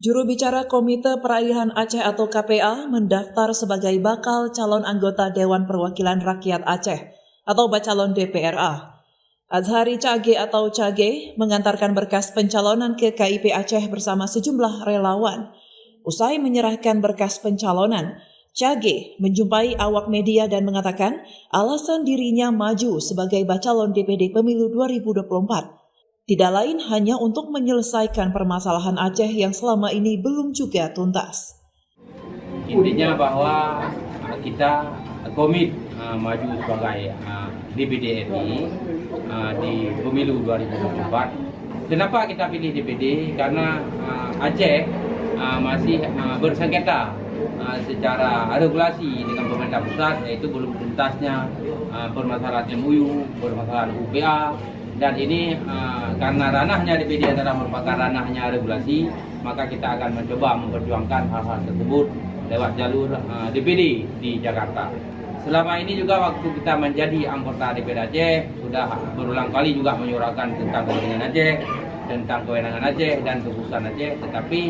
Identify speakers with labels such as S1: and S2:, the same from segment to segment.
S1: Juru bicara Komite Peralihan Aceh atau KPA mendaftar sebagai bakal calon anggota Dewan Perwakilan Rakyat Aceh atau bacalon DPRA. Azhari Cage atau Cage mengantarkan berkas pencalonan ke KIP Aceh bersama sejumlah relawan. Usai menyerahkan berkas pencalonan, Cage menjumpai awak media dan mengatakan alasan dirinya maju sebagai bacalon DPD Pemilu 2024. Tidak lain hanya untuk menyelesaikan permasalahan Aceh yang selama ini belum juga tuntas.
S2: Intinya bahwa kita komit maju sebagai DPD RI di pemilu 2024. Kenapa kita pilih DPD? Karena Aceh masih bersengketa secara regulasi dengan pemerintah pusat, yaitu belum tuntasnya permasalahan MUU, permasalahan UPA. Dan ini karena ranahnya DPD adalah merupakan ranahnya regulasi, maka kita akan mencoba memperjuangkan hal-hal tersebut lewat jalur DPD di Jakarta. Selama ini juga waktu kita menjadi anggota DPD Aceh, sudah berulang kali juga menyuarakan tentang kewenangan Aceh dan keputusan Aceh. Tetapi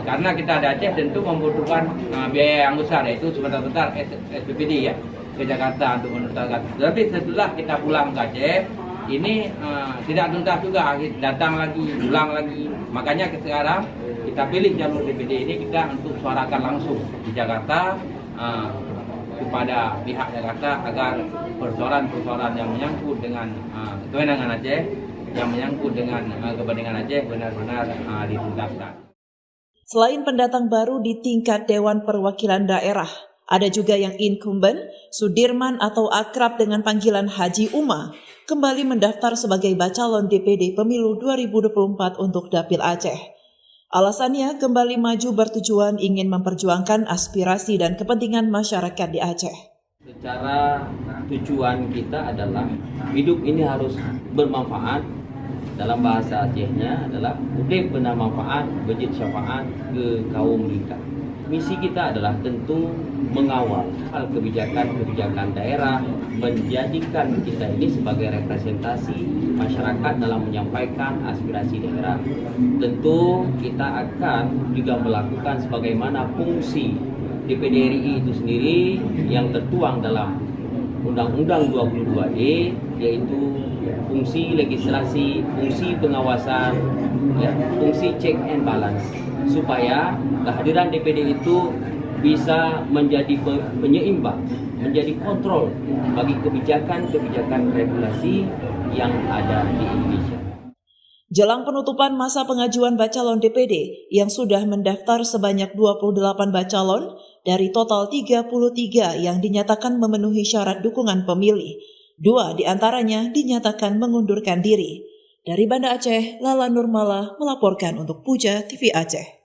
S2: karena kita ada Aceh tentu membutuhkan biaya yang besar, yaitu sebentar-bentar SPPD ya, ke Jakarta untuk menuntaskan. Tapi setelah kita pulang ke Aceh, ini tidak tuntas juga, datang lagi, ulang lagi. Makanya sekarang kita pilih jalur DPD ini kita untuk suarakan langsung di Jakarta kepada pihak Jakarta agar persoalan-persoalan yang menyangkut dengan kewenangan Aceh, yang menyangkut dengan kepentingan Aceh benar-benar dituntaskan.
S1: Selain pendatang baru di tingkat Dewan Perwakilan Daerah, ada juga yang incumbent, Sudirman atau akrab dengan panggilan Haji Uma, kembali mendaftar sebagai bacalon DPD Pemilu 2024 untuk Dapil Aceh. Alasannya kembali maju bertujuan ingin memperjuangkan aspirasi dan kepentingan masyarakat di Aceh.
S3: Secara tujuan kita adalah hidup ini harus bermanfaat. Dalam bahasa Acehnya adalah udeh benar manfaat, bejit syafaat ke kaum lingkar. Misi kita adalah tentu mengawal hal kebijakan daerah, menjadikan kita ini sebagai representasi masyarakat dalam menyampaikan aspirasi daerah. Tentu kita akan juga melakukan sebagaimana fungsi DPD RI itu sendiri yang tertuang dalam Undang-Undang 22D, yaitu fungsi legislasi, fungsi pengawasan, fungsi check and balance, supaya kehadiran DPD itu bisa menjadi penyeimbang, menjadi kontrol bagi kebijakan regulasi yang ada di Indonesia.
S1: Jelang penutupan masa pengajuan bacalon DPD yang sudah mendaftar sebanyak 28 bacalon dari total 33 yang dinyatakan memenuhi syarat dukungan pemilih. 2 diantaranya dinyatakan mengundurkan diri. Dari Banda Aceh, Lala Nurmala melaporkan untuk Puja TV Aceh.